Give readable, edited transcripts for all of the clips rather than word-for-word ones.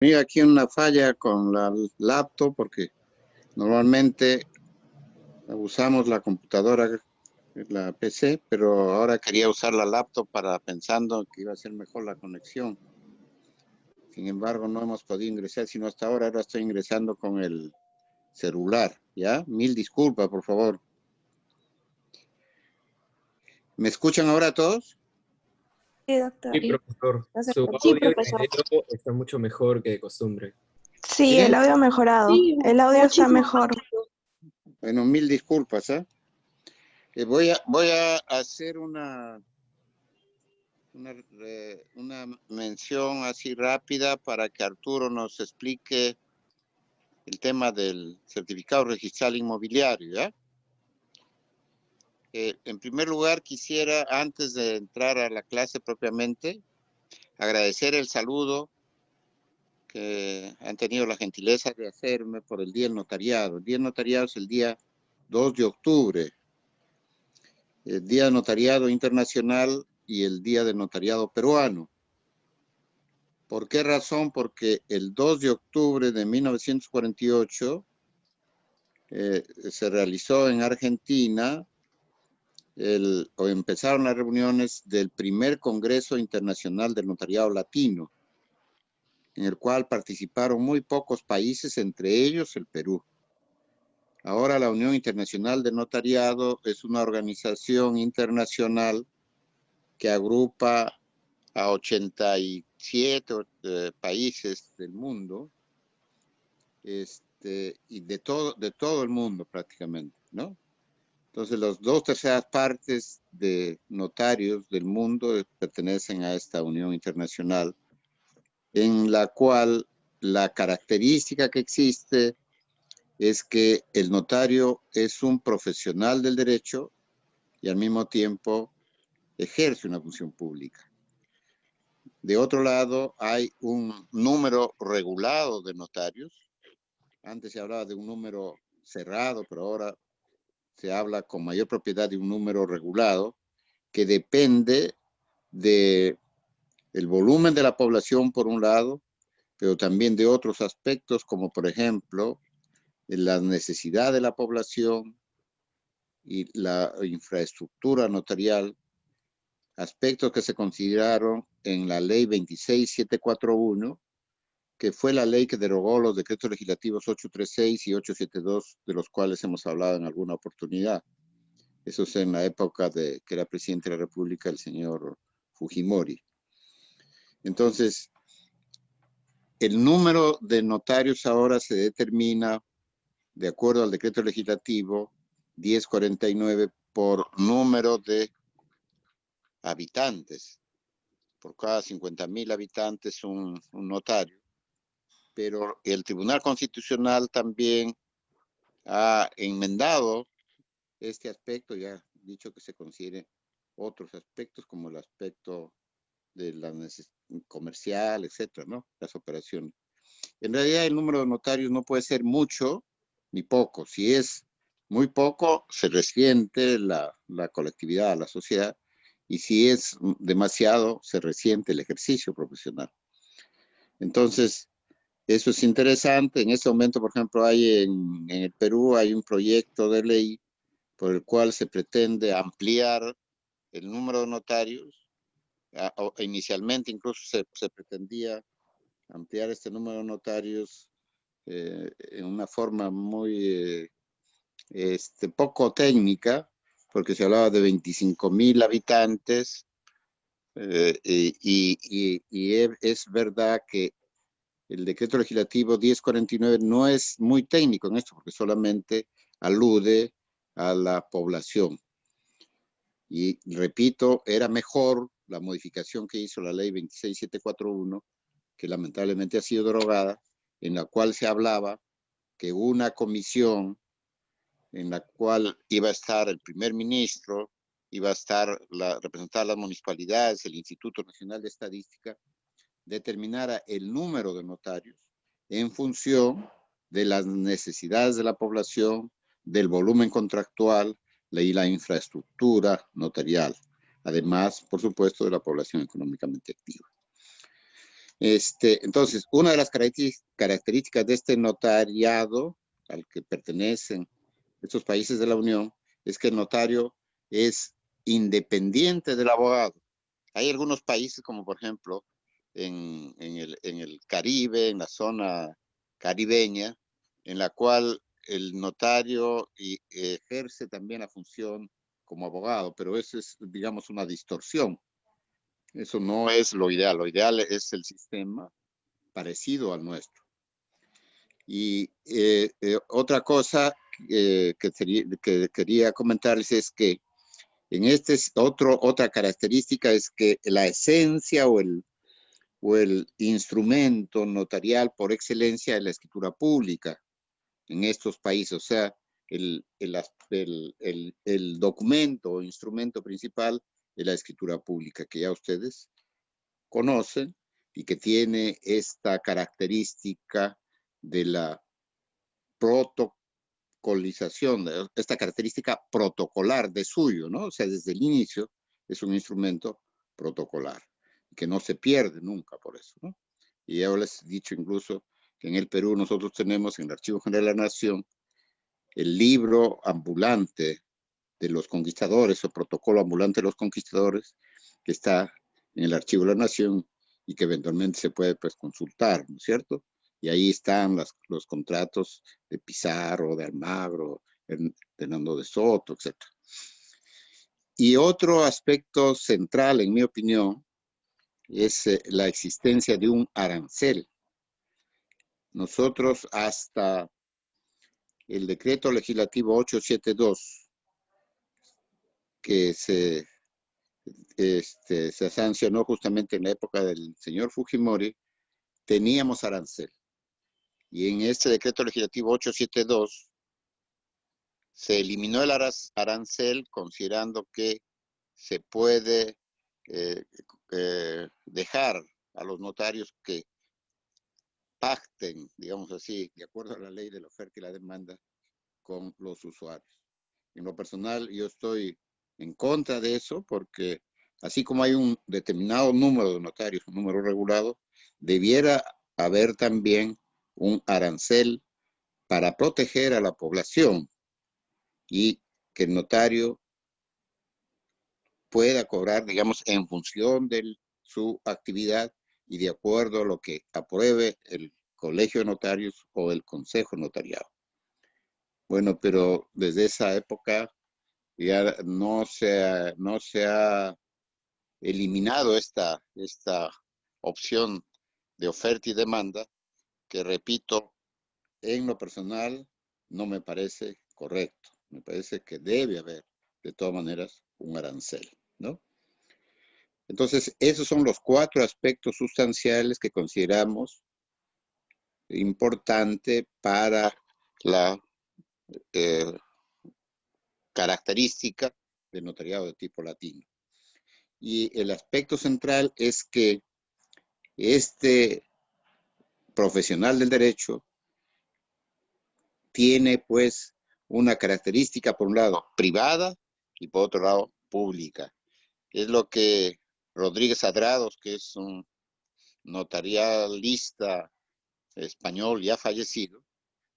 Mira, aquí una falla con la laptop porque normalmente usamos la computadora, la PC, pero ahora quería usar la laptop pensando que iba a ser mejor la conexión. Sin embargo, no hemos podido ingresar, sino hasta ahora estoy ingresando con el celular, ¿ya? Mil disculpas, por favor. ¿Me escuchan ahora todos? Sí, doctor. Sí, profesor. No se Su preocupe. audio Sí, profesor. y video está mucho mejor que de costumbre. Sí, ¿Sí? el audio ha mejorado. Sí, El audio está muchísimo. mejor. Bueno, mil disculpas, ¿eh? Voy a hacer una mención así rápida para que Arturo nos explique el tema del certificado registral inmobiliario, ¿ya? En primer lugar, quisiera, antes de entrar a la clase propiamente, agradecer el saludo que han tenido la gentileza de hacerme por el Día del Notariado. El Día del Notariado es el día 2 de octubre, el Día del Notariado Internacional y el Día del Notariado Peruano. ¿Por qué razón? Porque el 2 de octubre de 1948 se realizó en Argentina o empezaron las reuniones del primer Congreso Internacional del Notariado Latino, en el cual participaron muy pocos países, entre ellos el Perú. Ahora la Unión Internacional de Notariado es una organización internacional que agrupa a 87 países del mundo, y de todo el mundo prácticamente, ¿no? Entonces, las 2/3 partes de notarios del mundo pertenecen a esta unión internacional, en la cual la característica que existe es que el notario es un profesional del derecho y al mismo tiempo ejerce una función pública. De otro lado, hay un número regulado de notarios. Antes se hablaba de un número cerrado, pero ahora se habla con mayor propiedad de un número regulado que depende del volumen de la población por un lado, pero también de otros aspectos como por ejemplo la necesidad de la población y la infraestructura notarial, aspectos que se consideraron en la ley 26741, que fue la ley que derogó los decretos legislativos 836 y 872, de los cuales hemos hablado en alguna oportunidad. Eso es en la época de que era presidente de la República el señor Fujimori. Entonces, el número de notarios ahora se determina de acuerdo al decreto legislativo 1049 por número de habitantes. Por cada 50.000 habitantes un notario. Pero el Tribunal Constitucional también ha enmendado este aspecto, ya ha dicho que se considere otros aspectos como el aspecto de la comercial, etcétera, ¿no? Las operaciones. En realidad el número de notarios no puede ser mucho ni poco. Si es muy poco, se resiente la colectividad, la sociedad, y si es demasiado, se resiente el ejercicio profesional. Entonces, eso es interesante. En este momento, por ejemplo, hay en el Perú hay un proyecto de ley por el cual se pretende ampliar el número de notarios. Inicialmente incluso se pretendía ampliar este número de notarios en una forma muy poco técnica, porque se hablaba de 25.000 habitantes, y es verdad que el decreto legislativo 1049 no es muy técnico en esto, porque solamente alude a la población. Y repito, era mejor la modificación que hizo la ley 26741, que lamentablemente ha sido derogada, en la cual se hablaba que una comisión en la cual iba a estar el primer ministro, iba a estar representar las municipalidades, el Instituto Nacional de Estadística, determinara el número de notarios en función de las necesidades de la población, del volumen contractual y la infraestructura notarial. Además, por supuesto, de la población económicamente activa. Entonces, una de las características de este notariado al que pertenecen estos países de la Unión es que el notario es independiente del abogado. Hay algunos países como por ejemplo en el Caribe, en la zona caribeña, en la cual el notario ejerce también la función como abogado, pero eso es, digamos, una distorsión. Eso no es lo ideal. Lo ideal es el sistema parecido al nuestro. Y otra cosa que quería comentarles es que en otra característica es que la esencia o el instrumento notarial por excelencia es la escritura pública en estos países. O sea, el documento o instrumento principal es la escritura pública, que ya ustedes conocen y que tiene esta característica de la protocolización, esta característica protocolar de suyo, ¿no? O sea, desde el inicio es un instrumento protocolar, que no se pierde nunca por eso, ¿no? Y ya les he dicho incluso que en el Perú nosotros tenemos en el Archivo General de la Nación el libro ambulante de los conquistadores o protocolo ambulante de los conquistadores que está en el Archivo de la Nación y que eventualmente se puede pues consultar, ¿no es cierto? Y ahí están los contratos de Pizarro, de Almagro, de Hernando de Soto, etc. Y otro aspecto central, en mi opinión, es la existencia de un arancel. Nosotros hasta el decreto legislativo 872, que se sancionó justamente en la época del señor Fujimori, teníamos arancel. Y en este decreto legislativo 872 se eliminó el arancel considerando que se puede dejar a los notarios que pacten, digamos así, de acuerdo a la ley de la oferta y la demanda con los usuarios. En lo personal, yo estoy en contra de eso porque así como hay un determinado número de notarios, un número regulado, debiera haber también un arancel para proteger a la población y que el notario pueda cobrar, digamos, en función de su actividad y de acuerdo a lo que apruebe el Colegio de Notarios o el Consejo Notariado. Bueno, pero desde esa época ya no se ha eliminado esta opción de oferta y demanda, que repito, en lo personal no me parece correcto. Me parece que debe haber, de todas maneras, un arancel, ¿no? Entonces, esos son los 4 aspectos sustanciales que consideramos importante para la característica del notariado de tipo latino. Y el aspecto central es que este profesional del derecho tiene pues una característica, por un lado, privada y por otro lado, pública. Es lo que Rodríguez Adrados, que es un notarialista español ya fallecido,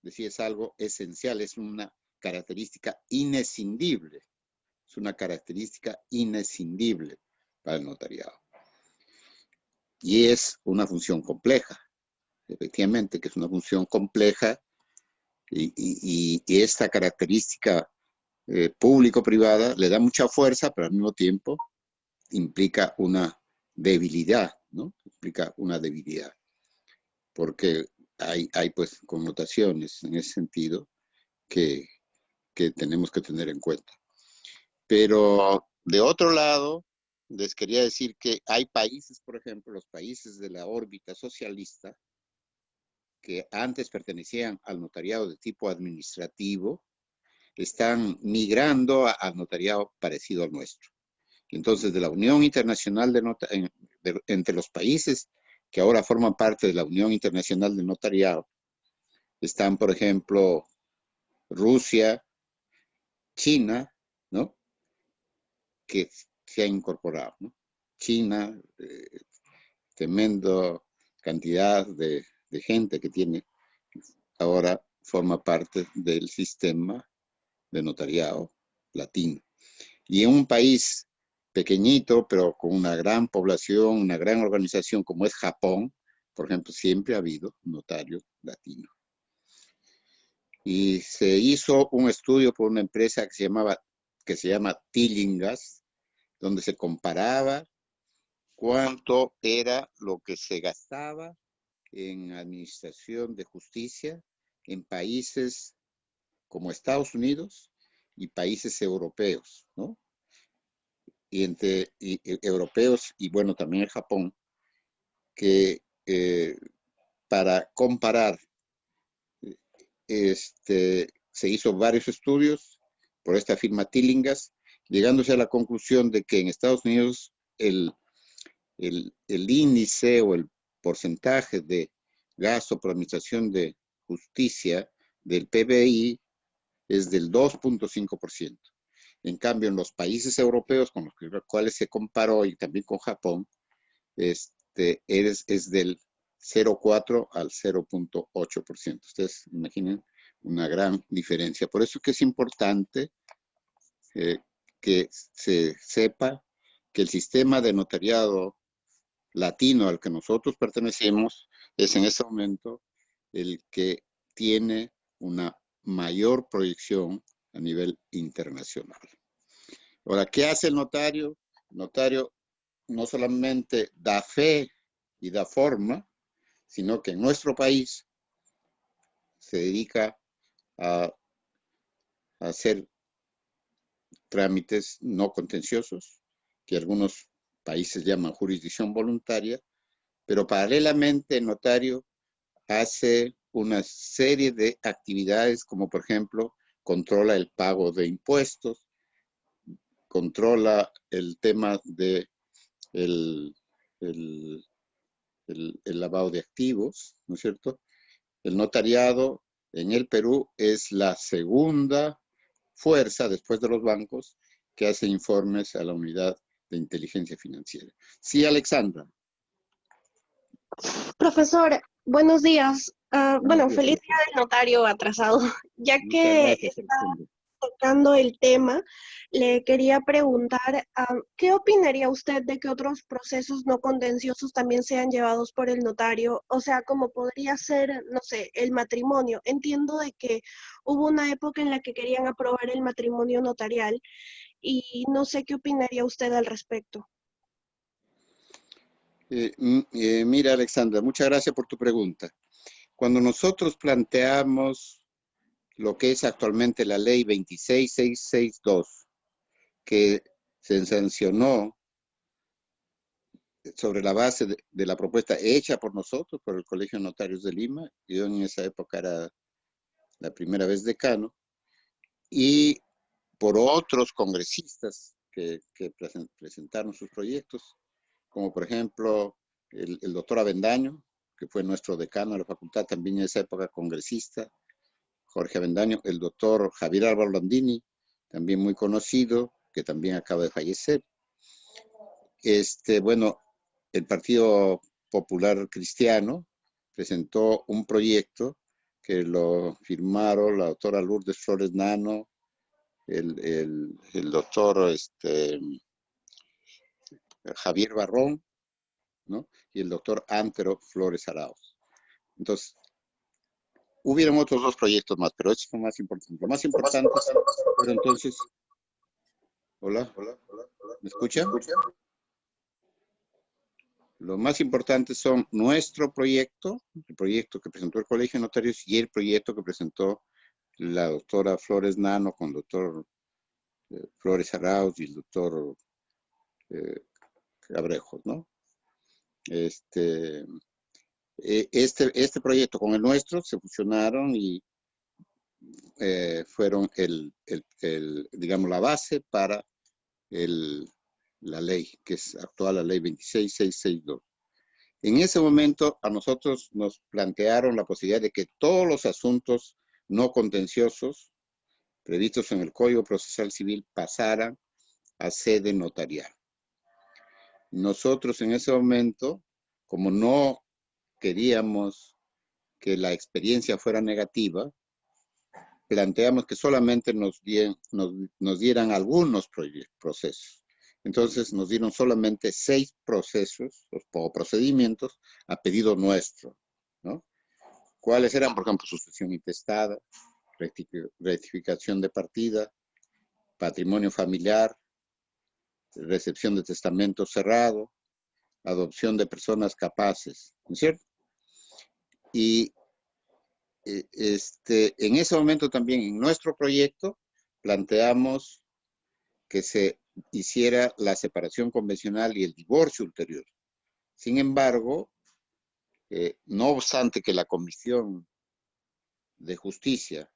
decía, es algo esencial, es una característica inescindible. Es una característica inescindible para el notariado. Y es una función compleja, efectivamente, que es una función compleja y esta característica público-privada le da mucha fuerza, pero al mismo tiempo implica una debilidad, ¿no? Implica una debilidad, porque hay pues connotaciones en ese sentido que tenemos que tener en cuenta. Pero de otro lado, les quería decir que hay países, por ejemplo, los países de la órbita socialista, que antes pertenecían al notariado de tipo administrativo, están migrando al notariado parecido al nuestro. Entonces, de la Unión Internacional entre los países que ahora forman parte de la Unión Internacional de Notariado, están, por ejemplo, Rusia, China, ¿no? Que se ha incorporado, ¿no? China, tremendo cantidad de gente que tiene, ahora forma parte del sistema de notariado latino. Y en un país pequeñito, pero con una gran población, una gran organización como es Japón, por ejemplo, siempre ha habido notario latino. Y se hizo un estudio por una empresa que se llama Tillingas, donde se comparaba cuánto era lo que se gastaba en administración de justicia en países como Estados Unidos y países europeos, ¿no? Y europeos y bueno, también en Japón, que para comparar, se hizo varios estudios por esta firma Tillingas, llegándose a la conclusión de que en Estados Unidos el índice o el porcentaje de gasto por administración de justicia del PBI es del 2.5%. En cambio, en los países europeos con los cuales se comparó y también con Japón, es del 0.4 al 0.8%. Ustedes imaginen una gran diferencia. Por eso es que es importante que se sepa que el sistema de notariado latino al que nosotros pertenecemos es en este momento el que tiene una mayor proyección a nivel internacional. Ahora, ¿qué hace el notario? El notario no solamente da fe y da forma, sino que en nuestro país se dedica a hacer trámites no contenciosos, que algunos países llaman jurisdicción voluntaria, pero paralelamente el notario hace una serie de actividades como por ejemplo controla el pago de impuestos, controla el tema de el lavado de activos, ¿no es cierto? El notariado en el Perú es la segunda fuerza, después de los bancos, que hace informes a la unidad de inteligencia financiera. Sí, Alexandra. Profesor, buenos días. Bueno, Buenos feliz días. día del notario atrasado. Ya Muchas que gracias, Alexandra. tocando el tema, le quería preguntar, ¿qué opinaría usted de que otros procesos no contenciosos también sean llevados por el notario? O sea, como podría ser, no sé, el matrimonio. Entiendo de que hubo una época en la que querían aprobar el matrimonio notarial y no sé qué opinaría usted al respecto. Mira, Alexandra, muchas gracias por tu pregunta. Cuando nosotros planteamos lo que es actualmente la ley 26662, que se sancionó sobre la base de la propuesta hecha por nosotros, por el Colegio de Notarios de Lima, yo en esa época era la primera vez decano, y por otros congresistas que presentaron sus proyectos, como por ejemplo el doctor Avendaño, que fue nuestro decano de la facultad, también en esa época congresista, Jorge Avendaño, el doctor Javier Álvaro Landini, también muy conocido, que también acaba de fallecer. Bueno, el Partido Popular Cristiano presentó un proyecto que lo firmaron la doctora Lourdes Flores Nano, el doctor Javier Barrón, ¿no? Y el doctor Antero Flores Arauz. Entonces, hubieron otros dos proyectos más, pero estos son más importantes. Lo más importante, pero entonces, hola, ¿me escuchan? Lo más importante son nuestro proyecto, el proyecto que presentó el Colegio de Notarios y el proyecto que presentó la doctora Flores Nano con el doctor Flores Arauz y el doctor Cabrejos, ¿no? Este proyecto con el nuestro se fusionaron y fueron digamos, la base para la ley, que es actual, la ley 26662. En ese momento a nosotros nos plantearon la posibilidad de que todos los asuntos no contenciosos previstos en el Código Procesal Civil pasaran a sede notarial. Nosotros en ese momento, como no queríamos que la experiencia fuera negativa, planteamos que solamente nos dieran algunos procesos. Entonces nos dieron solamente 6 procesos o procedimientos a pedido nuestro, ¿no? ¿Cuáles eran? Por ejemplo, sucesión intestada, rectificación de partida, patrimonio familiar, recepción de testamento cerrado, adopción de personas capaces, ¿no es cierto? Y en ese momento también en nuestro proyecto planteamos que se hiciera la separación convencional y el divorcio ulterior. Sin embargo, no obstante que la Comisión de Justicia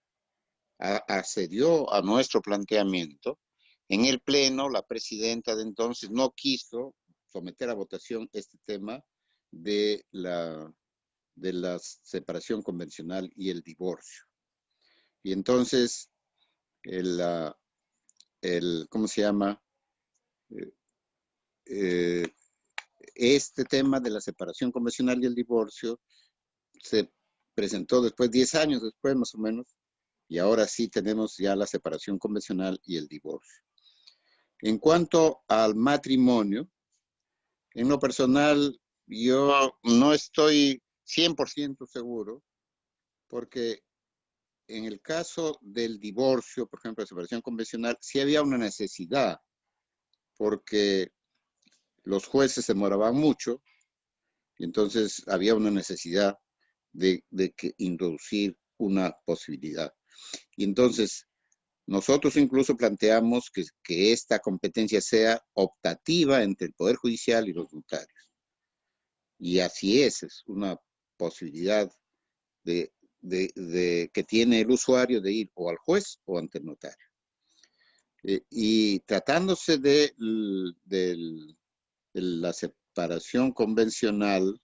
accedió a nuestro planteamiento, en el Pleno la presidenta de entonces no quiso someter a votación este tema de la separación convencional y el divorcio. Y entonces, ¿cómo se llama? Este tema de la separación convencional y el divorcio se presentó después, 10 años después más o menos, y ahora sí tenemos ya la separación convencional y el divorcio. En cuanto al matrimonio, en lo personal, yo no estoy 100% seguro, porque en el caso del divorcio, por ejemplo, la separación convencional, sí había una necesidad, porque los jueces se demoraban mucho, y entonces había una necesidad de introducir una posibilidad. Y entonces, nosotros incluso planteamos que esta competencia sea optativa entre el Poder Judicial y los notarios. Y así es una posibilidad que tiene el usuario de ir o al juez o ante el notario. Y tratándose de la separación convencional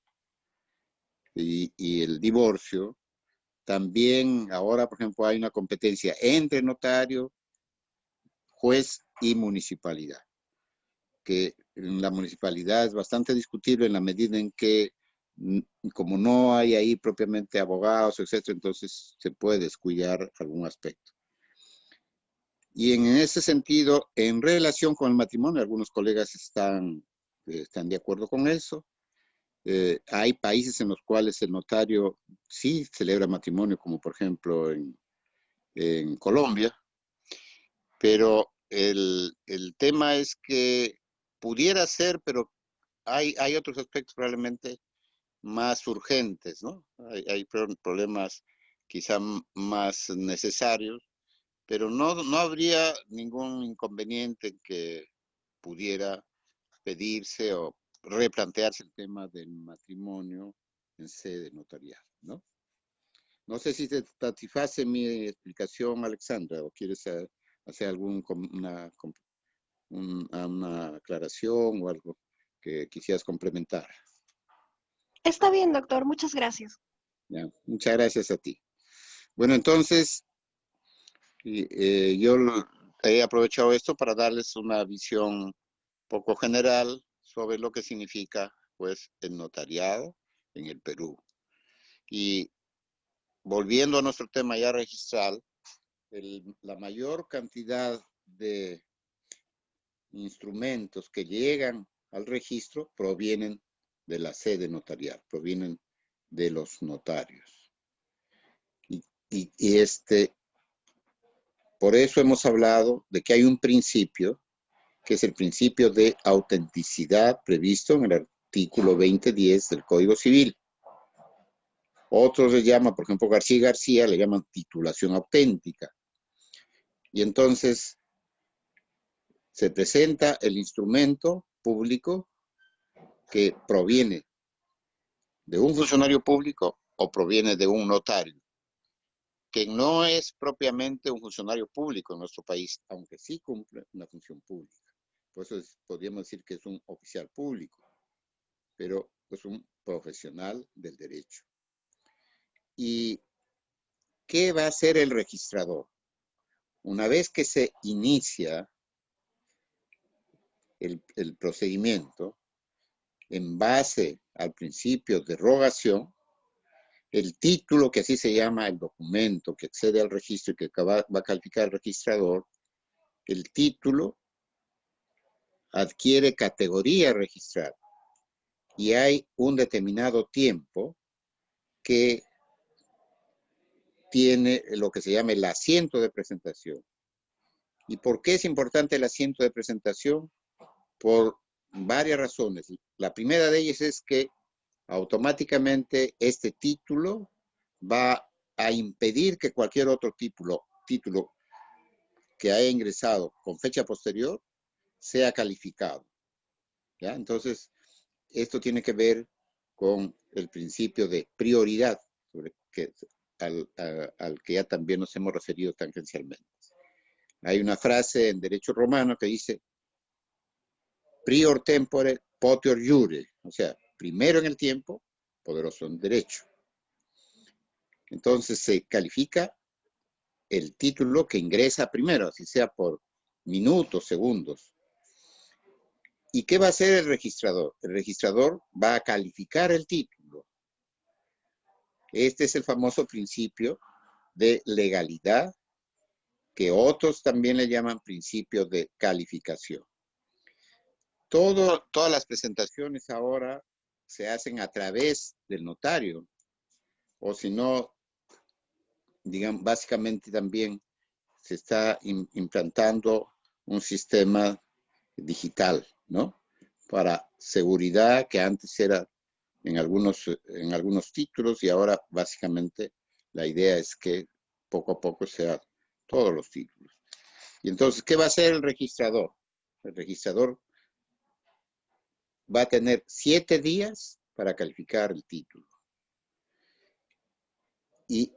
y el divorcio, también ahora, por ejemplo, hay una competencia entre notario, juez y municipalidad, que en la municipalidad es bastante discutible en la medida en que, como no hay ahí propiamente abogados, etcétera, entonces se puede descuidar algún aspecto. Y en ese sentido, en relación con el matrimonio, algunos colegas están de acuerdo con eso. Hay países en los cuales el notario sí celebra matrimonio, como por ejemplo en Colombia, pero el tema es que pudiera ser, pero hay otros aspectos probablemente más urgentes, ¿no? Hay problemas quizá más necesarios, pero no habría ningún inconveniente en que pudiera pedirse o replantearse el tema del matrimonio en sede notarial, ¿no? No sé si te satisface mi explicación, Alexandra, o quieres hacer una aclaración o algo que quisieras complementar. Está bien, doctor. Muchas gracias. Ya, muchas gracias a ti. Bueno, entonces, yo he aprovechado esto para darles una visión poco general sobre lo que significa, pues, el notariado en el Perú. Y volviendo a nuestro tema ya registral, la mayor cantidad de instrumentos que llegan al registro provienen de la sede notarial, provienen de los notarios. Y por eso hemos hablado de que hay un principio, que es el principio de autenticidad previsto en el artículo 2010 del Código Civil. Otros le llaman, por ejemplo, García, le llaman titulación auténtica. Y entonces se presenta el instrumento público que proviene de un funcionario público o proviene de un notario, que no es propiamente un funcionario público en nuestro país, aunque sí cumple una función pública. Por eso podríamos decir que es un oficial público, pero es un profesional del derecho. ¿Y qué va a hacer el registrador? Una vez que se inicia el procedimiento, en base al principio de rogación, el título, que así se llama el documento que accede al registro y que va a calificar el registrador, el título adquiere categoría registrada y hay un determinado tiempo que tiene lo que se llama el asiento de presentación. ¿Y por qué es importante el asiento de presentación? Por varias razones. La primera de ellas es que automáticamente este título va a impedir que cualquier otro título que haya ingresado con fecha posterior sea calificado, ¿ya? Entonces, esto tiene que ver con el principio de prioridad al que ya también nos hemos referido tangencialmente. Hay una frase en derecho romano que dice prior tempore, potior iure, o sea, primero en el tiempo, poderoso en derecho. Entonces se califica el título que ingresa primero, así sea por minutos, segundos. ¿Y qué va a hacer el registrador? El registrador va a calificar el título. Este es el famoso principio de legalidad, que otros también le llaman principio de calificación. Todas las presentaciones ahora se hacen a través del notario, o si no, digamos, básicamente también se está implantando un sistema digital, ¿no? Para seguridad, que antes era en algunos títulos y ahora básicamente la idea es que poco a poco sea todos los títulos. Y entonces, ¿qué va a hacer el registrador? El registrador va a tener 7 días para calificar el título. Y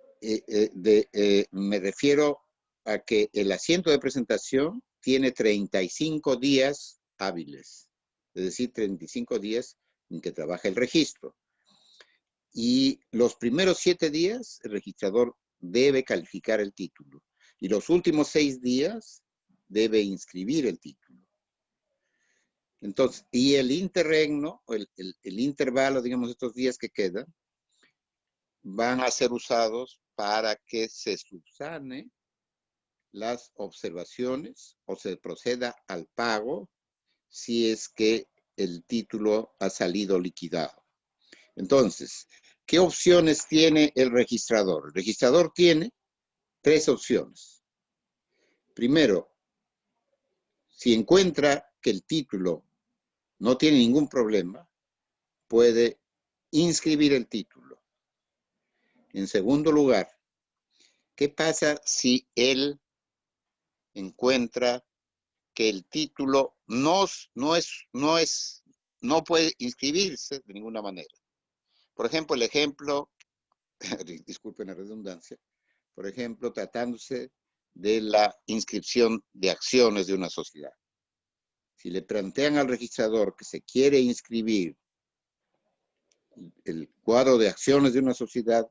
me refiero a que el asiento de presentación tiene 35 días hábiles, es decir, 35 días en que trabaja el registro. Y los primeros 7 días, el registrador debe calificar el título. Y los últimos 6 días debe inscribir el título. Entonces, y el interregno, el intervalo, digamos, estos días que quedan, van a ser usados para que se subsane las observaciones o se proceda al pago si es que el título ha salido liquidado. Entonces, ¿qué opciones tiene el registrador? El registrador tiene 3 opciones. Primero, si encuentra que el título no tiene ningún problema, puede inscribir el título. En segundo lugar, ¿qué pasa si él encuentra que el título no puede inscribirse de ninguna manera? Por ejemplo, disculpen la redundancia, por ejemplo, tratándose de la inscripción de acciones de una sociedad. Si le plantean al registrador que se quiere inscribir el cuadro de acciones de una sociedad,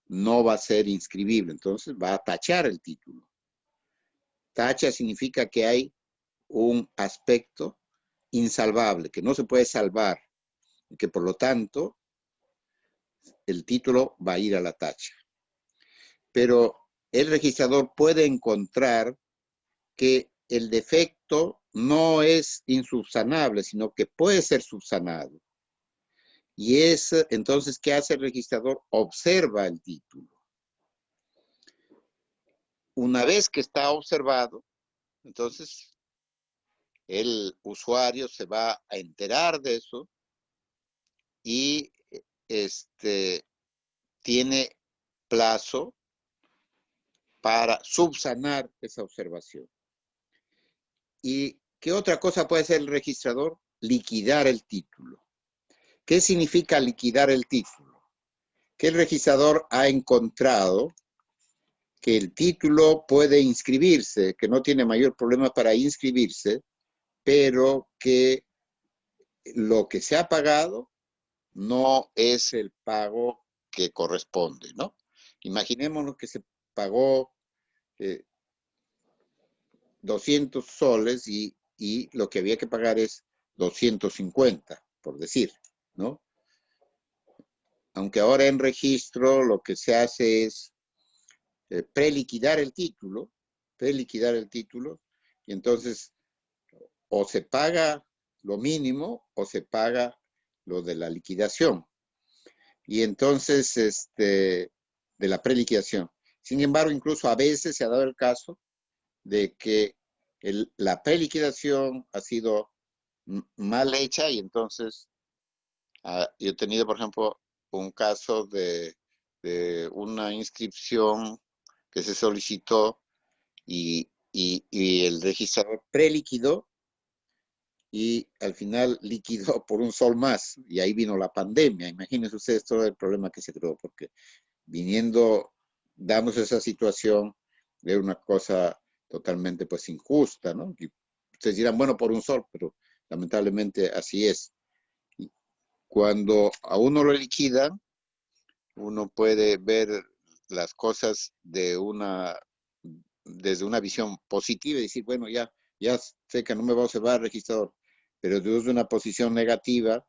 no va a ser inscribible, entonces va a tachar el título. Tacha significa que hay un aspecto insalvable, que no se puede salvar, y que por lo tanto el título va a ir a la tacha. Pero el registrador puede encontrar que el defecto no es insubsanable, sino que puede ser subsanado. Y es entonces, ¿qué hace el registrador? Observa el título. Una vez que está observado, entonces el usuario se va a enterar de eso y tiene plazo para subsanar esa observación. ¿Y qué otra cosa puede hacer el registrador? Liquidar el título. ¿Qué significa liquidar el título? Que el registrador ha encontrado que el título puede inscribirse, que no tiene mayor problema para inscribirse, pero que lo que se ha pagado no es el pago que corresponde, ¿no? Imaginémonos que se pagó 200 soles y lo que había que pagar es 250, por decir, ¿no? aunque ahora en registro lo que se hace es preliquidar el título, y entonces o se paga lo mínimo o se paga lo de la liquidación. Y entonces, de la preliquidación. Sin embargo, incluso a veces se ha dado el caso de que la preliquidación ha sido mal hecha y entonces yo he tenido, por ejemplo, un caso de una inscripción que se solicitó y el registrador preliquidó y al final liquidó por un sol más y ahí vino la pandemia. Imagínense ustedes todo el problema que se creó porque dándose esa situación de una cosa totalmente pues injusta, ¿no? Y ustedes dirán, bueno, por un sol, pero lamentablemente así es. Y cuando a uno lo liquidan, uno puede ver las cosas desde una visión positiva y decir, bueno, ya sé que no me va a observar el registrador, pero desde una posición negativa,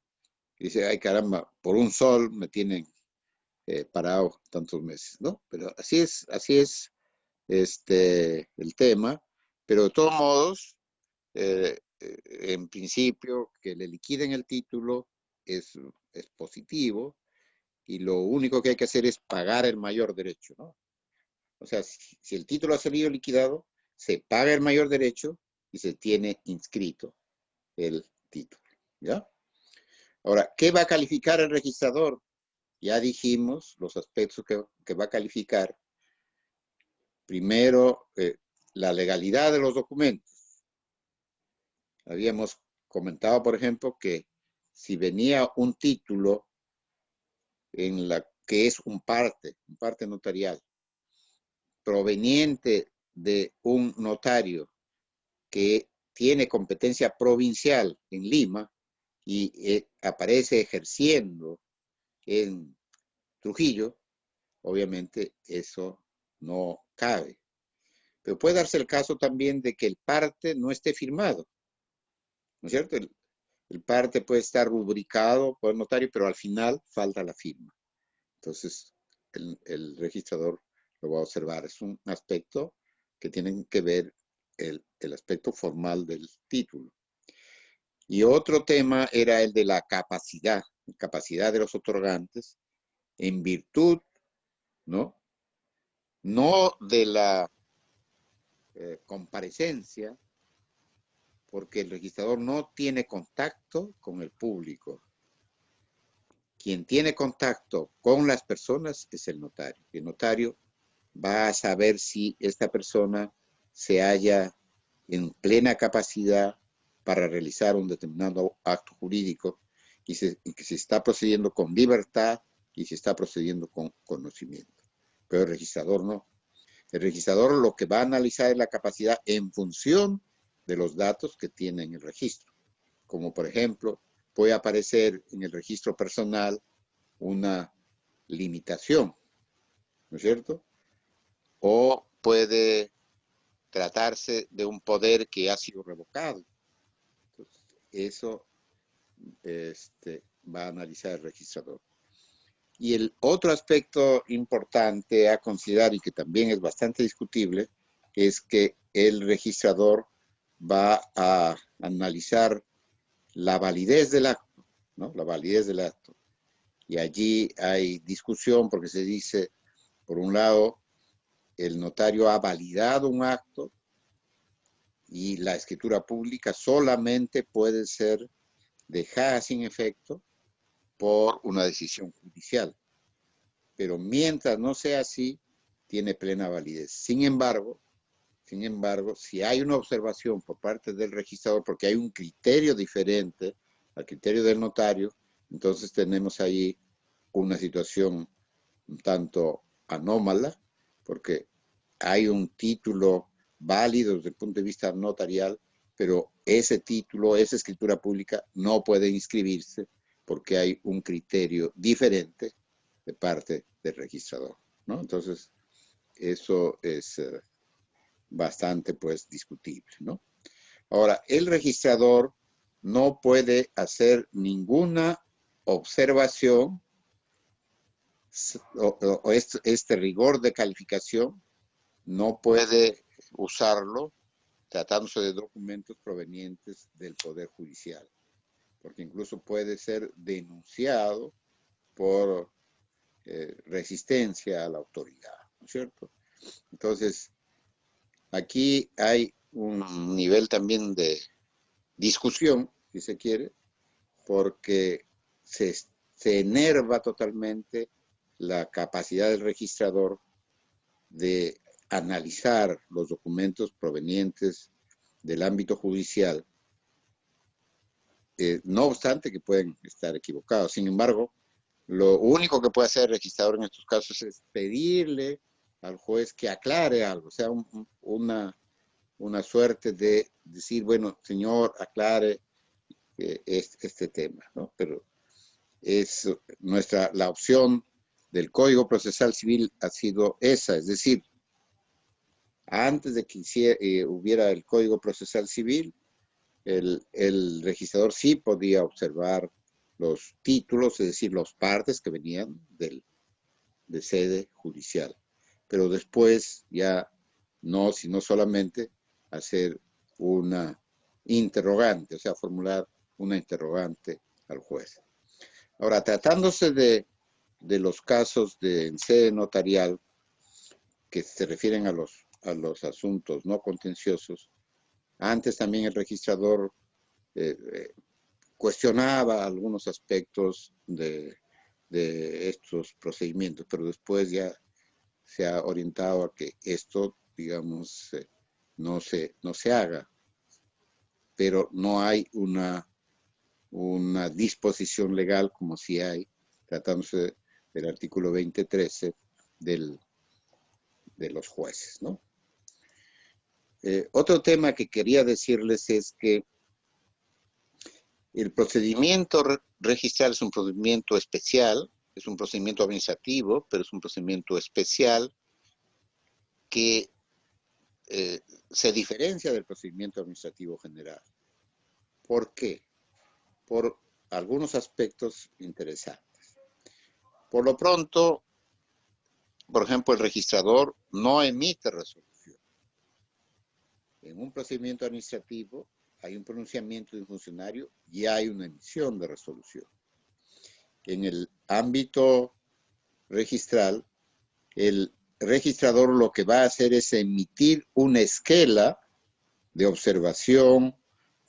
dice, ay caramba, por un sol me tienen parado tantos meses, ¿no? Pero así es el tema, pero de todos modos, en principio, que le liquiden el título es positivo y lo único que hay que hacer es pagar el mayor derecho, ¿no? O sea, si el título ha salido liquidado, se paga el mayor derecho y se tiene inscrito el título, ¿ya? Ahora, ¿qué va a calificar el registrador? Ya dijimos los aspectos que va a calificar. Primero, la legalidad de los documentos. Habíamos comentado, por ejemplo, que si venía un título en la que es un parte notarial, proveniente de un notario que tiene competencia provincial en Lima y aparece ejerciendo en Trujillo, obviamente eso no cabe. Pero puede darse el caso también de que el parte no esté firmado, ¿no es cierto? El parte puede estar rubricado por el notario, pero al final falta la firma. Entonces, el registrador lo va a observar. Es un aspecto que tienen que ver el aspecto formal del título. Y otro tema era el de la capacidad de los otorgantes en virtud, ¿no? No de la comparecencia, porque el registrador no tiene contacto con el público. Quien tiene contacto con las personas es el notario. El notario va a saber si esta persona se halla en plena capacidad para realizar un determinado acto jurídico y que se está procediendo con libertad y se está procediendo con conocimiento. Pero el registrador no. El registrador lo que va a analizar es la capacidad en función de los datos que tiene en el registro. Como por ejemplo, puede aparecer en el registro personal una limitación, ¿no es cierto? O puede tratarse de un poder que ha sido revocado. Entonces, eso va a analizar el registrador. Y el otro aspecto importante a considerar y que también es bastante discutible es que el registrador va a analizar la validez del acto, ¿no? La validez del acto. Y allí hay discusión porque se dice, por un lado, el notario ha validado un acto y la escritura pública solamente puede ser dejada sin efecto por una decisión judicial. Pero mientras no sea así, tiene plena validez. Sin embargo, si hay una observación por parte del registrador, porque hay un criterio diferente al criterio del notario, entonces tenemos ahí una situación un tanto anómala, porque hay un título válido desde el punto de vista notarial, pero ese título, esa escritura pública no puede inscribirse porque hay un criterio diferente de parte del registrador, ¿no? Entonces, eso es bastante, pues, discutible, ¿no? Ahora, el registrador no puede hacer ninguna observación este rigor de calificación no puede usarlo tratándose de documentos provenientes del Poder Judicial, porque incluso puede ser denunciado por resistencia a la autoridad, ¿no es cierto? Entonces, aquí hay un nivel también de discusión, si se quiere, porque se enerva totalmente la capacidad del registrador de analizar los documentos provenientes del ámbito judicial, no obstante que pueden estar equivocados. Sin embargo, lo único que puede hacer el registrador en estos casos es pedirle al juez que aclare algo, o sea, una suerte de decir, bueno, señor, aclare este tema, ¿no? Pero es la opción del Código Procesal Civil ha sido esa, es decir, antes de que hubiera el Código Procesal Civil, el registrador sí podía observar los títulos, es decir, los partes que venían de sede judicial. Pero después ya no, sino solamente hacer una interrogante, o sea, formular una interrogante al juez. Ahora, tratándose de los casos en sede notarial que se refieren a los asuntos no contenciosos, antes también el registrador cuestionaba algunos aspectos de estos procedimientos, pero después ya se ha orientado a que esto, digamos, no se haga, pero no hay una disposición legal como si hay, tratándose del artículo 2013 de los jueces, ¿no? Otro tema que quería decirles es que el procedimiento registral es un procedimiento especial, es un procedimiento administrativo, pero es un procedimiento especial que se diferencia del procedimiento administrativo general. ¿Por qué? Por algunos aspectos interesantes. Por lo pronto, por ejemplo, el registrador no emite resolución. En un procedimiento administrativo hay un pronunciamiento de un funcionario y hay una emisión de resolución. En el ámbito registral, el registrador lo que va a hacer es emitir una esquela de observación,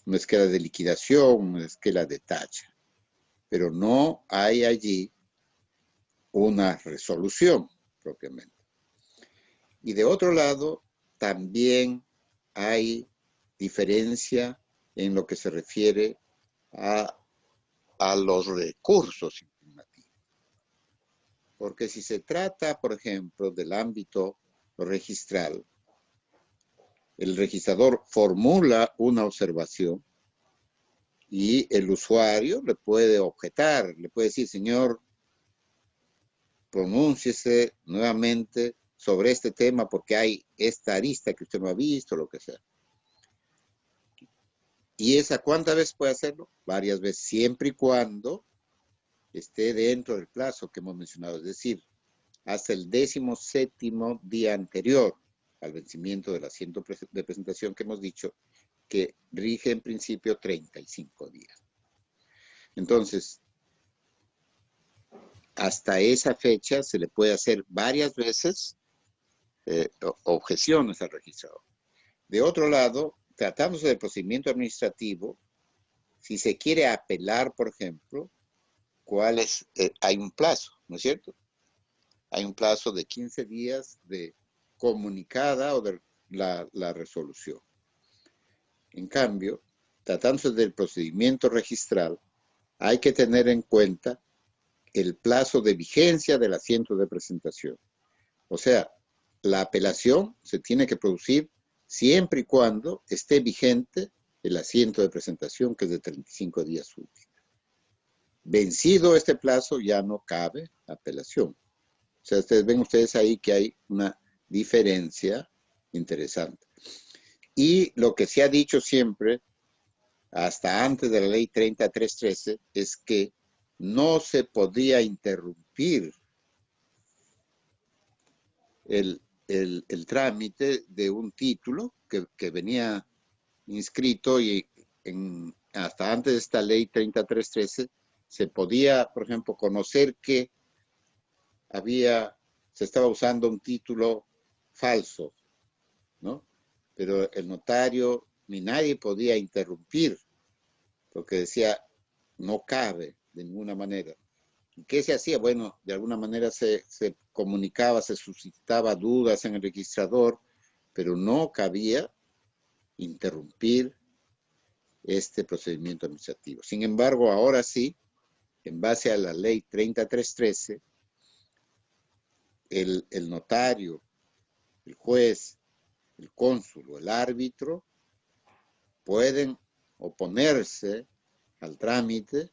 una esquela de liquidación, una esquela de tacha, pero no hay allí una resolución propiamente. Y de otro lado, también hay diferencia en lo que se refiere a los recursos impugnativos. Porque si se trata, por ejemplo, del ámbito registral, el registrador formula una observación y el usuario le puede objetar, le puede decir, señor, pronúnciese nuevamente sobre este tema porque hay esta arista que usted no ha visto, lo que sea. ¿Y esa cuántas veces puede hacerlo? Varias veces, siempre y cuando esté dentro del plazo que hemos mencionado, es decir, hasta el 17º día anterior al vencimiento del asiento de presentación que hemos dicho, que rige en principio 35 días. Entonces, hasta esa fecha se le puede hacer varias veces objeciones al registrador. De otro lado, tratándose del procedimiento administrativo, si se quiere apelar, por ejemplo, hay un plazo, ¿no es cierto? Hay un plazo de 15 días de comunicada o de la resolución. En cambio, tratándose del procedimiento registral, hay que tener en cuenta el plazo de vigencia del asiento de presentación. O sea, la apelación se tiene que producir siempre y cuando esté vigente el asiento de presentación, que es de 35 días útiles. Vencido este plazo, ya no cabe apelación. O sea, ven ustedes ahí que hay una diferencia interesante. Y lo que se ha dicho siempre, hasta antes de la ley 3313, es que no se podía interrumpir el trámite de un título que venía inscrito y hasta antes de esta ley 3313 se podía, por ejemplo, conocer que se estaba usando un título falso, ¿no? Pero el notario ni nadie podía interrumpir, porque decía, no cabe de ninguna manera. ¿Y qué se hacía? Bueno, de alguna manera se comunicaba, se suscitaba dudas en el registrador, pero no cabía interrumpir este procedimiento administrativo. Sin embargo, ahora sí, en base a la ley 3313, el notario, el juez, el cónsul o el árbitro pueden oponerse al trámite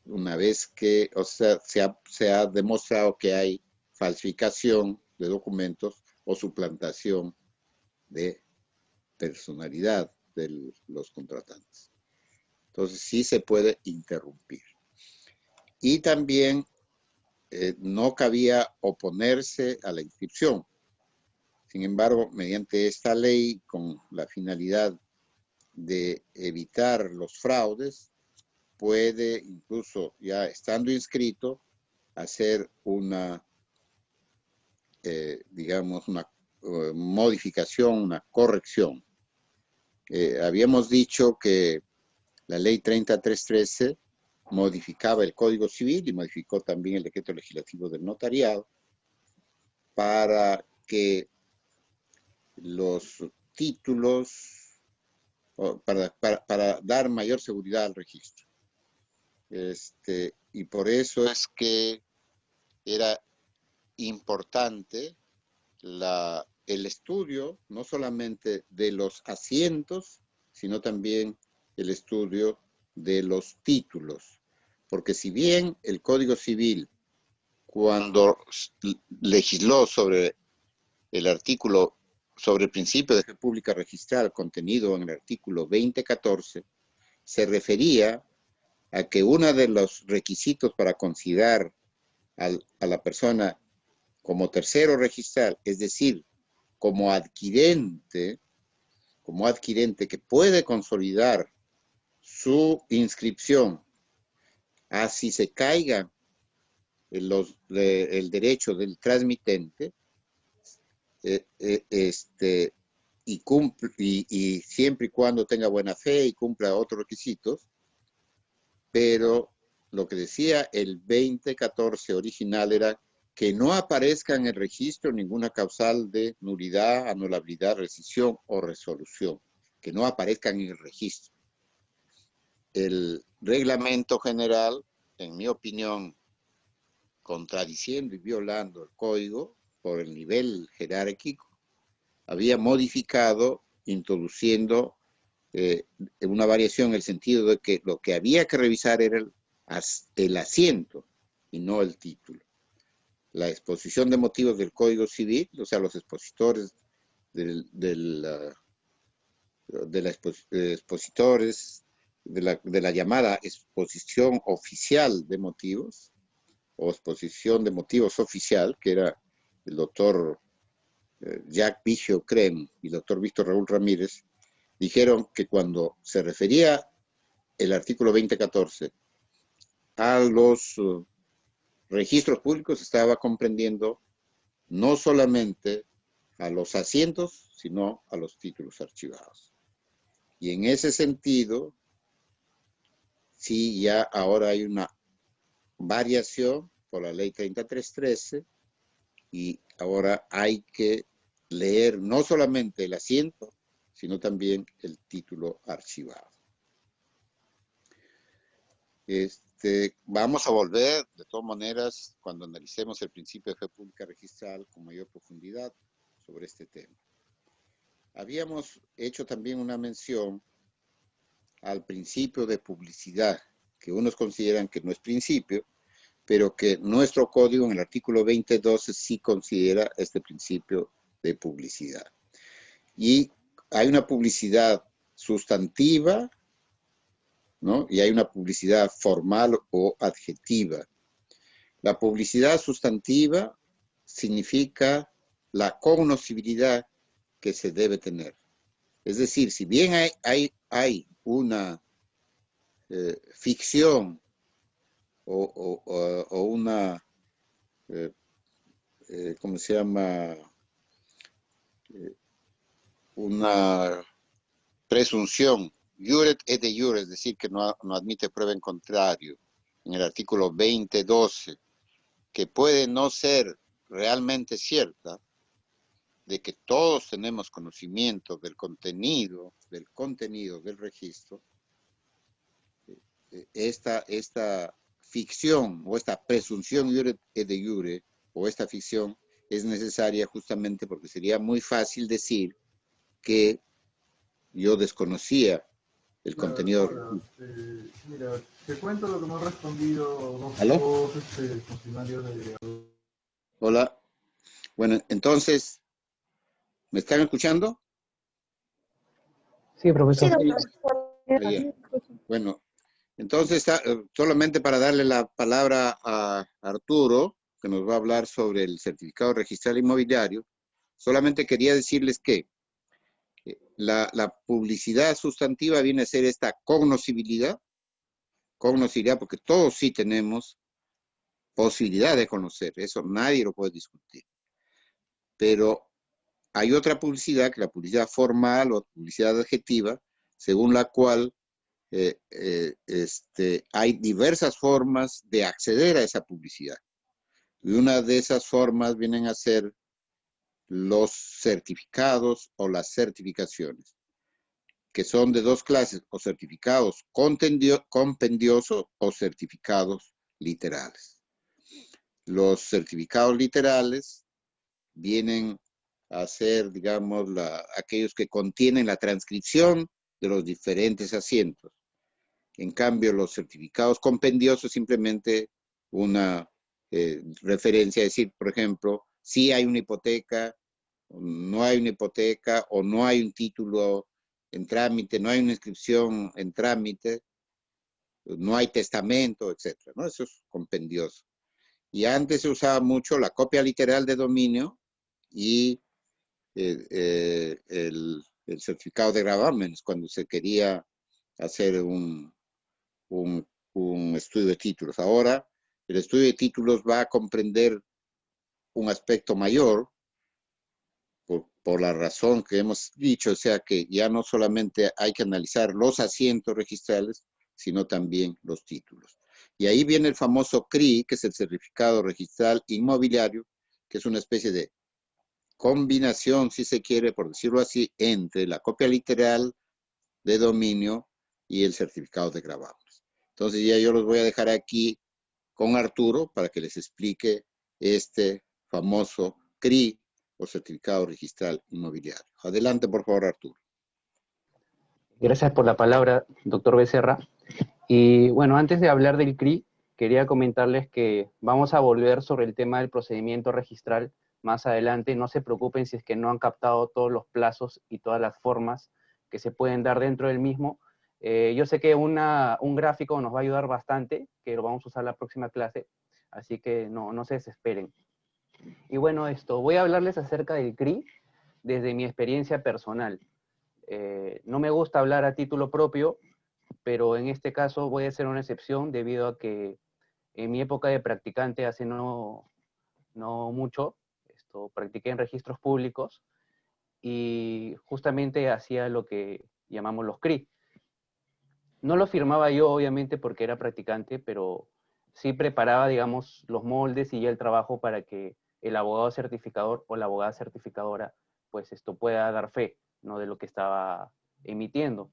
una vez que, o sea, se ha demostrado que hay falsificación de documentos o suplantación de personalidad de los contratantes. Entonces sí se puede interrumpir. Y también no cabía oponerse a la inscripción. Sin embargo, mediante esta ley, con la finalidad de evitar los fraudes, puede incluso ya estando inscrito hacer una, digamos, una modificación, una corrección. Habíamos dicho que la ley 3313 modificaba el Código Civil y modificó también el decreto legislativo del notariado para que los títulos, para dar mayor seguridad al registro. Y por eso es que era importante el estudio, no solamente de los asientos, sino también el estudio de los títulos. Porque si bien el Código Civil, cuando legisló sobre el artículo, sobre el principio de fe pública registral contenido en el artículo 2014, se refería a que uno de los requisitos para considerar a la persona como tercero registral, es decir, como adquirente que puede consolidar su inscripción, así se caiga el derecho del transmitente, y siempre y cuando tenga buena fe y cumpla otros requisitos, pero lo que decía el 2014 original era que no aparezca en el registro ninguna causal de nulidad, anulabilidad, rescisión o resolución, que no aparezcan en el registro. El reglamento general, en mi opinión, contradiciendo y violando el código por el nivel jerárquico, había modificado, introduciendo una variación en el sentido de que lo que había que revisar era el asiento y no el título. La exposición de motivos del Código Civil, o sea, los expositores de la llamada exposición oficial de motivos, o exposición de motivos oficial, que era el doctor Jacques Vigio-Crem y el doctor Víctor Raúl Ramírez, dijeron que cuando se refería el artículo 2014 a los registros públicos, estaba comprendiendo no solamente a los asientos, sino a los títulos archivados. Y en ese sentido, sí, ya ahora hay una variación por la ley 3313 y ahora hay que leer no solamente el asiento, sino también el título archivado. Vamos a volver, de todas maneras, cuando analicemos el principio de fe pública registral con mayor profundidad sobre este tema. Habíamos hecho también una mención al principio de publicidad, que unos consideran que no es principio, pero que nuestro código en el artículo 2012 sí considera este principio de publicidad. Y hay una publicidad sustantiva, ¿no? Y hay una publicidad formal o adjetiva. La publicidad sustantiva significa la cognoscibilidad que se debe tener. Es decir, si bien hay una ficción o una, ¿cómo se llama? Una presunción, juret et de jure, es decir, que no admite prueba en contrario, en el artículo 20.12, que puede no ser realmente cierta, de que todos tenemos conocimiento del contenido del registro, esta ficción o esta presunción juret et de jure, o esta ficción, es necesaria justamente porque sería muy fácil decir que yo desconocía el contenido. Hola, mira, te cuento lo que me han respondido ¿Aló? dos funcionarios de... Hola. Bueno, entonces, ¿me están escuchando? Sí, Sí, profesor. doctor. Ah, ya. Bueno, entonces, solamente para darle la palabra a Arturo, que nos va a hablar sobre el certificado registral inmobiliario, solamente quería decirles que la publicidad sustantiva viene a ser esta cognoscibilidad porque todos sí tenemos posibilidad de conocer, eso nadie lo puede discutir. Pero hay otra publicidad, que la publicidad formal o publicidad adjetiva, según la cual hay diversas formas de acceder a esa publicidad. Y una de esas formas vienen a ser los certificados o las certificaciones, que son de dos clases, o certificados compendiosos o certificados literales. Los certificados literales vienen a ser, digamos, aquellos que contienen la transcripción de los diferentes asientos. En cambio, los certificados compendiosos simplemente una referencia, es decir, por ejemplo, si hay una hipoteca, no hay una hipoteca, o no hay un título en trámite, no hay una inscripción en trámite, no hay testamento, etcétera, ¿no? Eso es compendioso. Y antes se usaba mucho la copia literal de dominio y el certificado de gravámenes cuando se quería hacer un estudio de títulos. Ahora, el estudio de títulos va a comprender un aspecto mayor por la razón que hemos dicho, o sea que ya no solamente hay que analizar los asientos registrales, sino también los títulos. Y ahí viene el famoso CRI, que es el certificado registral inmobiliario, que es una especie de combinación, si se quiere, por decirlo así, entre la copia literal de dominio y el certificado de gravados. Entonces ya yo los voy a dejar aquí con Arturo para que les explique este famoso CRI o certificado registral inmobiliario. Adelante, por favor, Arturo. Gracias por la palabra, doctor Becerra. Y bueno, antes de hablar del CRI, quería comentarles que vamos a volver sobre el tema del procedimiento registral más adelante. No se preocupen si es que no han captado todos los plazos y todas las formas que se pueden dar dentro del mismo. Yo sé que un gráfico nos va a ayudar bastante, que lo vamos a usar la próxima clase, así que no se desesperen. Y bueno, voy a hablarles acerca del CRI desde mi experiencia personal. No me gusta hablar a título propio, pero en este caso voy a hacer una excepción debido a que en mi época de practicante hace no mucho, practiqué en registros públicos y justamente hacía lo que llamamos los CRI. No lo firmaba yo, obviamente, porque era practicante, pero sí preparaba, digamos, los moldes y ya el trabajo para que el abogado certificador o la abogada certificadora, pues pueda dar fe, ¿no?, de lo que estaba emitiendo.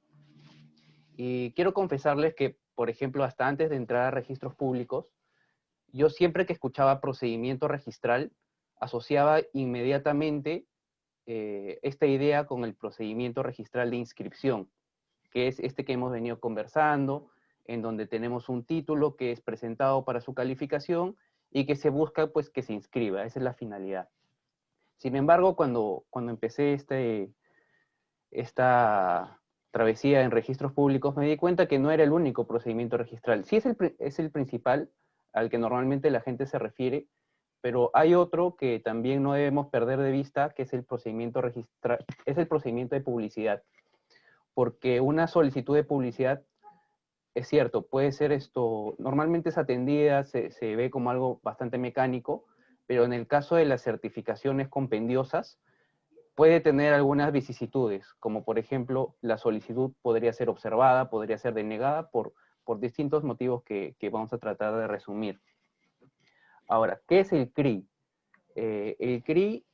Y quiero confesarles que, por ejemplo, hasta antes de entrar a registros públicos, yo siempre que escuchaba procedimiento registral, asociaba inmediatamente esta idea con el procedimiento registral de inscripción, que es este que hemos venido conversando, en donde tenemos un título que es presentado para su calificación y que se busca pues que se inscriba, esa es la finalidad. Sin embargo, cuando empecé esta travesía en registros públicos, me di cuenta que no era el único procedimiento registral. Sí es el principal al que normalmente la gente se refiere, Pero hay otro que también no debemos perder de vista, que es el procedimiento de publicidad. Porque una solicitud de publicidad, es cierto, puede ser normalmente es atendida, se ve como algo bastante mecánico, pero en el caso de las certificaciones compendiosas, puede tener algunas vicisitudes, como por ejemplo, la solicitud podría ser observada, podría ser denegada por distintos motivos que vamos a tratar de resumir. Ahora, ¿qué es el CRI? El CRI,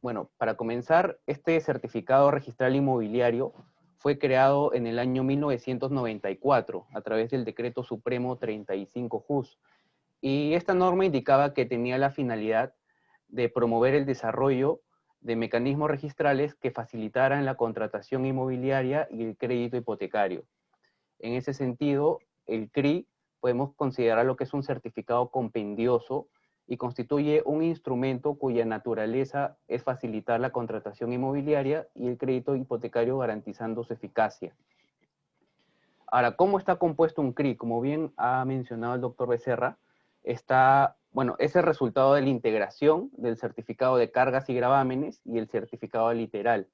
bueno, para comenzar, este certificado registral inmobiliario fue creado en el año 1994 a través del Decreto Supremo 35 JUS. Y esta norma indicaba que tenía la finalidad de promover el desarrollo de mecanismos registrales que facilitaran la contratación inmobiliaria y el crédito hipotecario. En ese sentido, el CRI podemos considerar lo que es un certificado compendioso y constituye un instrumento cuya naturaleza es facilitar la contratación inmobiliaria y el crédito hipotecario garantizando su eficacia. Ahora, ¿cómo está compuesto un CRI? Como bien ha mencionado el doctor Becerra, es el resultado de la integración del certificado de cargas y gravámenes y el certificado literal.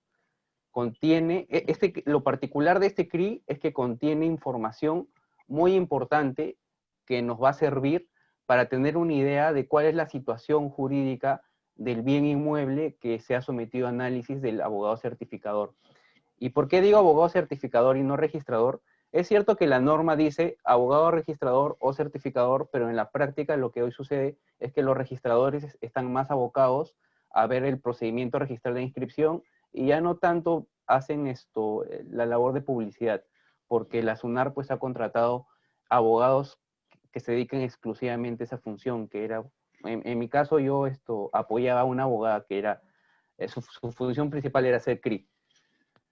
Lo particular de este CRI es que contiene información muy importante que nos va a servir para tener una idea de cuál es la situación jurídica del bien inmueble que se ha sometido a análisis del abogado certificador. ¿Y por qué digo abogado certificador y no registrador? Es cierto que la norma dice abogado registrador o certificador, pero en la práctica lo que hoy sucede es que los registradores están más abocados a ver el procedimiento registral de inscripción y ya no tanto hacen la labor de publicidad, porque la SUNAR pues ha contratado abogados que se dedican exclusivamente a esa función, que era, en mi caso yo apoyaba a una abogada que era, su función principal era hacer CRI.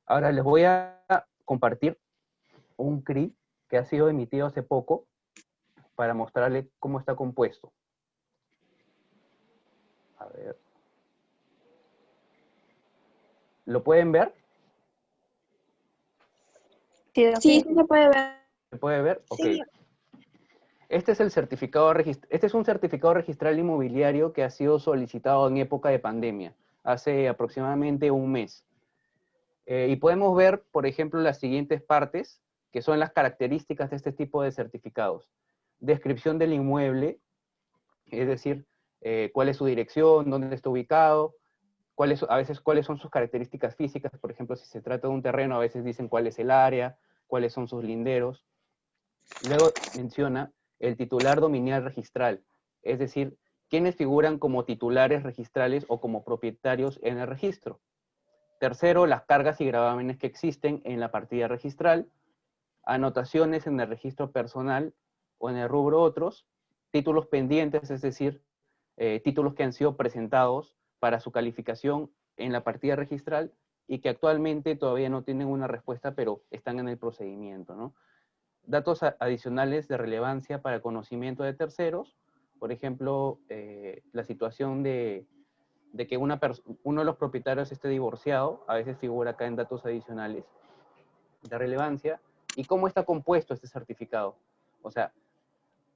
Ahora les voy a compartir un CRI que ha sido emitido hace poco para mostrarle cómo está compuesto. A ver. ¿Lo pueden ver? Sí, se puede ver. ¿Se puede ver? Ok. Sí. Este es un certificado registral inmobiliario que ha sido solicitado en época de pandemia, hace aproximadamente un mes. Y podemos ver, por ejemplo, las siguientes partes, que son las características de este tipo de certificados. Descripción del inmueble, es decir, cuál es su dirección, dónde está ubicado, cuáles son sus características físicas, por ejemplo, si se trata de un terreno, a veces dicen cuál es el área, cuáles son sus linderos. Luego menciona el titular dominial registral, es decir, quiénes figuran como titulares registrales o como propietarios en el registro. Tercero, las cargas y gravámenes que existen en la partida registral, anotaciones en el registro personal o en el rubro otros, títulos pendientes, es decir, títulos que han sido presentados para su calificación en la partida registral y que actualmente todavía no tienen una respuesta, pero están en el procedimiento, ¿no? Datos adicionales de relevancia para conocimiento de terceros, por ejemplo, la situación de que uno de los propietarios esté divorciado, a veces figura acá en datos adicionales de relevancia, y cómo está compuesto este certificado. O sea,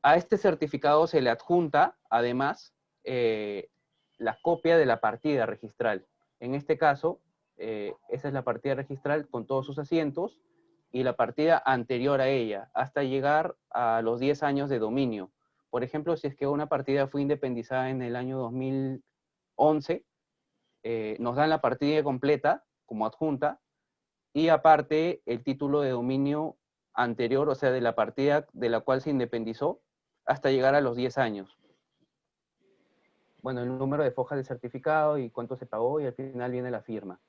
a este certificado se le adjunta, además, la copia de la partida registral. En este caso, esa es la partida registral con todos sus asientos, y la partida anterior a ella, hasta llegar a los 10 años de dominio. Por ejemplo, si es que una partida fue independizada en el año 2011, nos dan la partida completa como adjunta, y aparte el título de dominio anterior, o sea, de la partida de la cual se independizó, hasta llegar a los 10 años. Bueno, el número de fojas de certificado y cuánto se pagó, y al final viene la firma.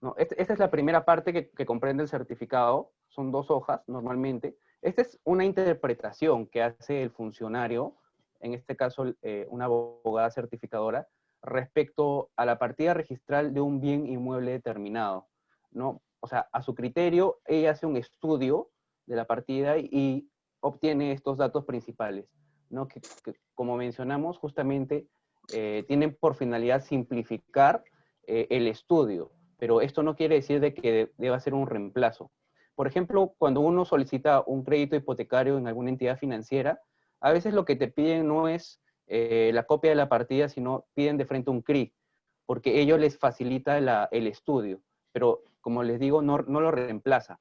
No, esta es la primera parte que comprende el certificado, son 2 hojas normalmente. Esta es una interpretación que hace el funcionario, en este caso una abogada certificadora, respecto a la partida registral de un bien inmueble determinado, ¿no? O sea, a su criterio, ella hace un estudio de la partida y obtiene estos datos principales, ¿no? Que como mencionamos, justamente tienen por finalidad simplificar el estudio. Pero esto no quiere decir de que deba ser un reemplazo. Por ejemplo, cuando uno solicita un crédito hipotecario en alguna entidad financiera, a veces lo que te piden no es la copia de la partida, sino piden de frente un CRI, porque ello les facilita el estudio, pero como les digo, no lo reemplaza.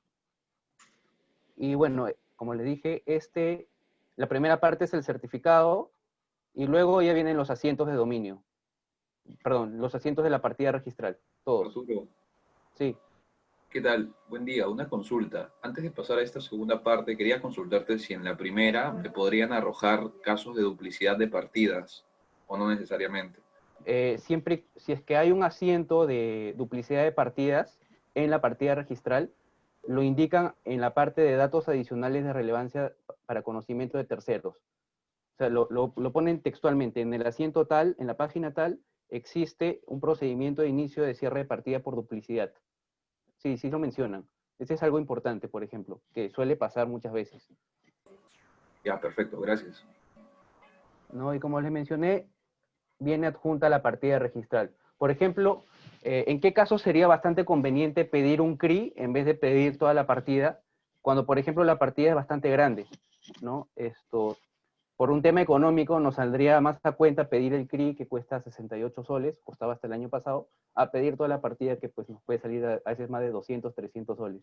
Y bueno, como les dije, la primera parte es el certificado, y luego ya vienen los asientos de dominio. Perdón, los asientos de la partida registral, todos. Arturo, Sí. ¿qué tal? Buen día, una consulta. Antes de pasar a esta segunda parte, quería consultarte si en la primera me podrían arrojar casos de duplicidad de partidas, o no necesariamente. Siempre, si es que hay un asiento de duplicidad de partidas en la partida registral, lo indican en la parte de datos adicionales de relevancia para conocimiento de terceros. O sea, lo ponen textualmente, en el asiento tal, en la página tal, existe un procedimiento de inicio de cierre de partida por duplicidad. Sí, sí lo mencionan. Ese es algo importante, por ejemplo, que suele pasar muchas veces, Ya, perfecto, gracias. ¿no? Y como les mencioné, viene adjunta la partida registral. Por ejemplo, ¿en qué caso sería bastante conveniente pedir un CRI en vez de pedir toda la partida? Cuando, por ejemplo, la partida es bastante grande, ¿no? Por un tema económico nos saldría más a cuenta pedir el CRI, que cuesta 68 soles, costaba hasta el año pasado, a pedir toda la partida, que pues nos puede salir a veces más de 200, 300 soles.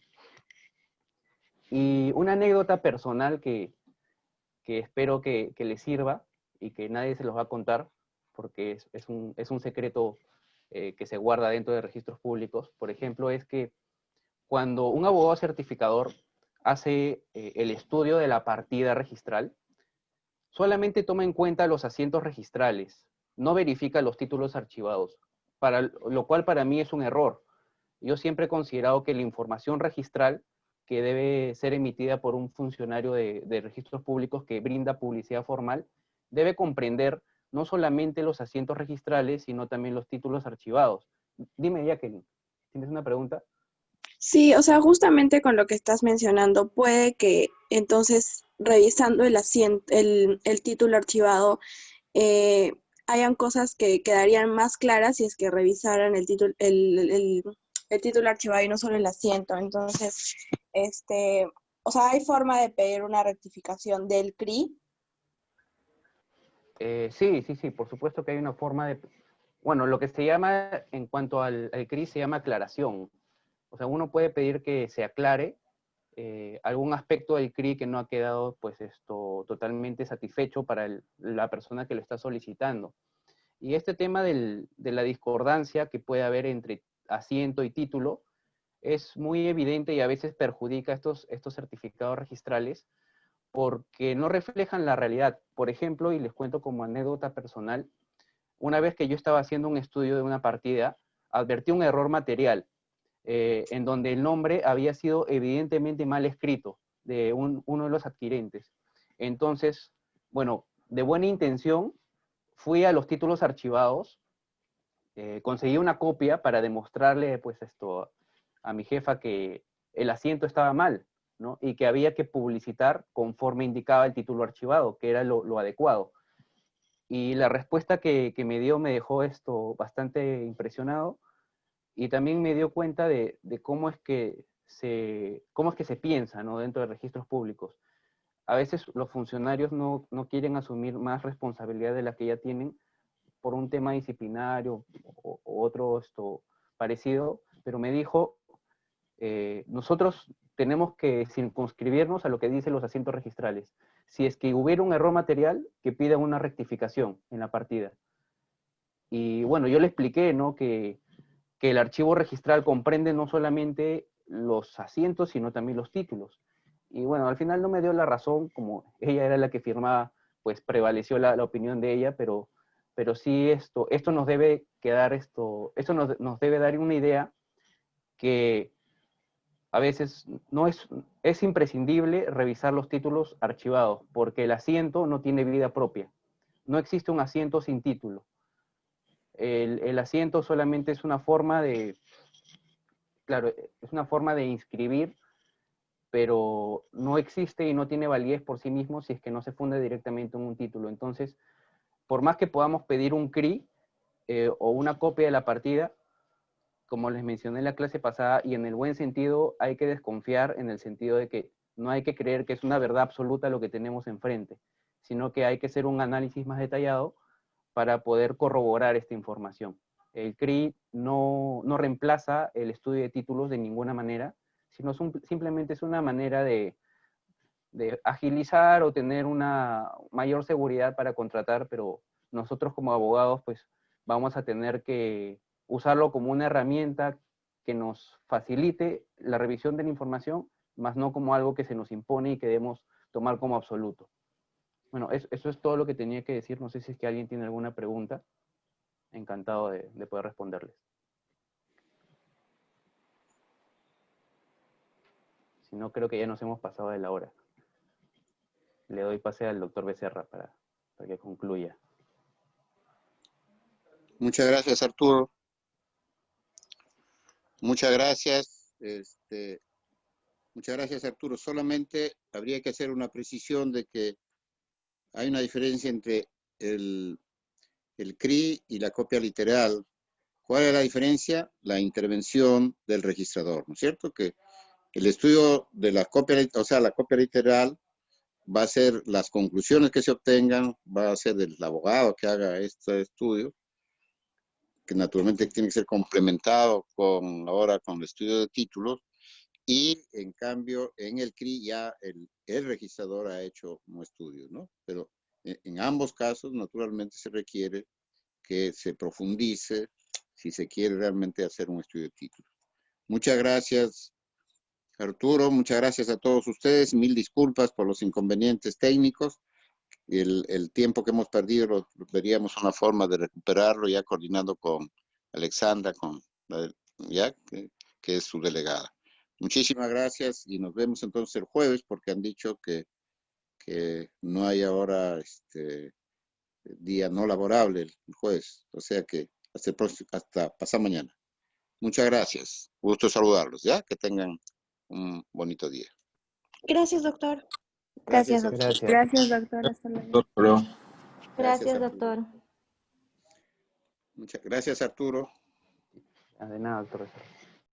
Y una anécdota personal que espero que les sirva y que nadie se los va a contar, porque es un secreto que se guarda dentro de registros públicos. Por ejemplo, es que cuando un abogado certificador hace el estudio de la partida registral, solamente toma en cuenta los asientos registrales, no verifica los títulos archivados, lo cual para mí es un error. Yo siempre he considerado que la información registral que debe ser emitida por un funcionario de registros públicos que brinda publicidad formal, debe comprender no solamente los asientos registrales, sino también los títulos archivados. Dime, Jacqueline, ¿tienes una pregunta? Sí, o sea, justamente con lo que estás mencionando, puede que entonces revisando el título archivado, hayan cosas que quedarían más claras si es que revisaran el título archivado y no solo el asiento. Entonces, o sea, ¿hay forma de pedir una rectificación del CRI? Sí, por supuesto que hay una forma de... Bueno, lo que se llama, en cuanto al CRI, se llama aclaración. O sea, uno puede pedir que se aclare algún aspecto del CRI que no ha quedado pues totalmente satisfecho para la persona que lo está solicitando. Y este tema de la discordancia que puede haber entre asiento y título es muy evidente y a veces perjudica estos certificados registrales porque no reflejan la realidad. Por ejemplo, y les cuento como anécdota personal, una vez que yo estaba haciendo un estudio de una partida, advertí un error material en donde el nombre había sido evidentemente mal escrito de uno de los adquirentes. Entonces, bueno, de buena intención, fui a los títulos archivados, conseguí una copia para demostrarle pues a mi jefa que el asiento estaba mal, ¿no? Y que había que publicitar conforme indicaba el título archivado, que era lo adecuado. Y la respuesta que me dio me dejó bastante impresionado y también me dio cuenta de cómo es que se piensa, ¿no? Dentro de registros públicos. A veces los funcionarios no quieren asumir más responsabilidad de la que ya tienen por un tema disciplinario o otro parecido, pero me dijo, nosotros tenemos que circunscribirnos a lo que dicen los asientos registrales. Si es que hubiera un error material, que pidan una rectificación en la partida. Y bueno, yo le expliqué, ¿no? Que el archivo registral comprende no solamente los asientos, sino también los títulos. Y bueno, al final no me dio la razón, como ella era la que firmaba, pues prevaleció la opinión de ella, pero sí esto nos debe quedar, esto nos debe dar una idea que a veces no es imprescindible revisar los títulos archivados, porque el asiento no tiene vida propia. No existe un asiento sin título. El asiento solamente es una forma de, claro, es una forma de inscribir, pero no existe y no tiene validez por sí mismo si es que no se funda directamente en un título. Entonces, por más que podamos pedir un CRI o una copia de la partida, como les mencioné en la clase pasada, y en el buen sentido hay que desconfiar en el sentido de que no hay que creer que es una verdad absoluta lo que tenemos enfrente, sino que hay que hacer un análisis más detallado para poder corroborar esta información. El CRI no reemplaza el estudio de títulos de ninguna manera, sino simplemente es una manera de agilizar o tener una mayor seguridad para contratar, pero nosotros como abogados pues vamos a tener que usarlo como una herramienta que nos facilite la revisión de la información, más no como algo que se nos impone y que debemos tomar como absoluto. Bueno, eso es todo lo que tenía que decir. No sé si es que alguien tiene alguna pregunta. Encantado de poder responderles. Si no, creo que ya nos hemos pasado de la hora. Le doy pase al doctor Becerra para que concluya. Muchas gracias, Arturo. Muchas gracias. Muchas gracias, Arturo. Solamente habría que hacer una precisión de que hay una diferencia entre el CRI y la copia literal. ¿Cuál es la diferencia? La intervención del registrador, ¿no es cierto? Que el estudio de la copia, o sea, la copia literal va a ser las conclusiones que se obtengan, va a ser del abogado que haga este estudio, que naturalmente tiene que ser complementado ahora con el estudio de títulos, y en cambio en el CRI ya el registrador ha hecho un estudio, ¿no? Pero en ambos casos naturalmente se requiere que se profundice si se quiere realmente hacer un estudio de títulos. Muchas gracias, Arturo, muchas gracias a todos ustedes, mil disculpas por los inconvenientes técnicos. El tiempo que hemos perdido veríamos una forma de recuperarlo ya coordinando con Alexandra, ya que es su delegada. Muchísimas gracias y nos vemos entonces el jueves porque han dicho que no hay ahora día no laborable el jueves, o sea que hasta pasado mañana. Muchas gracias, gusto saludarlos, ya que tengan un bonito día. Gracias, doctor. Gracias, Arturo. doctor. Gracias. Gracias, doctor. Hasta luego. Gracias, Arturo. doctor. Muchas gracias, Arturo. De nada, doctor.